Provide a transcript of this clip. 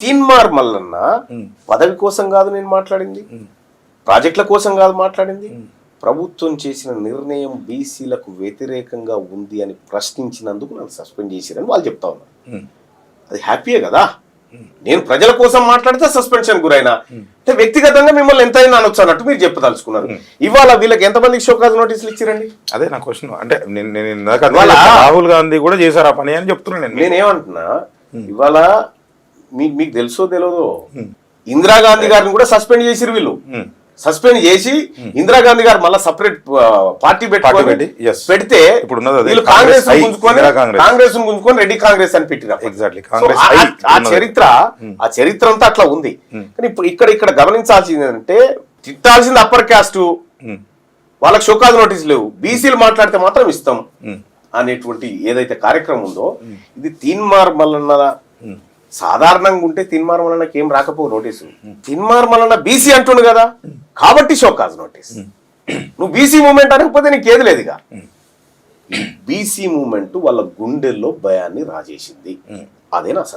తీన్మార్ మల్లన్న పదవి కోసం కాదు నేను మాట్లాడింది, ప్రాజెక్టుల కోసం కాదు మాట్లాడింది. ప్రభుత్వం చేసిన నిర్ణయం బీసీలకు వ్యతిరేకంగా ఉంది అని ప్రశ్నించినందుకు నన్ను సస్పెండ్ చేసిరని వాళ్ళు చెప్తా ఉన్నారు. అది హ్యాపీయే కదా. నేను ప్రజల కోసం మాట్లాడితే సస్పెన్షన్ గురైనా అంటే వ్యక్తిగతంగా మిమ్మల్ని ఎంతైనా అనొచ్చు అన్నట్టు మీరు చెప్పదలుచుకున్నారు. ఇవాళ వీళ్ళకి ఎంతమందికి షోకాజ్ నోటీసులు ఇచ్చిరండి? అదే నా క్వశ్చన్. అంటే రాహుల్ గాంధీ కూడా చేశారు ఆ పని అని చెప్తున్నాను. నేనేమంటున్నా, ఇవాళ మీకు తెలుసో తెలియదో ఇందిరాగాంధీ గారిని కూడా సస్పెండ్ చేసిరు వీళ్ళు. సస్పెండ్ చేసి ఇందిరాగాంధీ గారు మళ్ళీ సపరేట్ పార్టీ పెడితే వీళ్ళు కాంగ్రెస్ గుంజుకొని రెడ్డి కాంగ్రెస్ అని పెట్టినారు. ఆ చరిత్ర అంతా అట్లా ఉంది. కానీ ఇప్పుడు ఇక్కడ గమనించాల్సింది ఏంటంటే, తిట్టాల్సింది అప్పర్ క్యాస్ట్, వాళ్ళకి షోకాజ్ నోటీస్ లేవు, బీసీలు మాట్లాడితే మాత్రం ఇస్తాం అనేటువంటి ఏదైతే కార్యక్రమం ఉందో, ఇది తీన్మార్ మల్లన్న సాధారణంగా ఉంటే తీన్మార్ మల్లన్నకి ఏం రాకపో నోటీసు. తీన్మార్ మల్లన్న బీసీ అంటుండు కదా, కాబట్టి షోకాజ్ నోటీస్. నువ్వు బీసీ మూవ్మెంట్ అనకపోతే నీకు ఏది లేదుగా. బీసీ మూవ్మెంట్ వాళ్ళ గుండెల్లో భయాన్ని రాజేసింది. అదే నా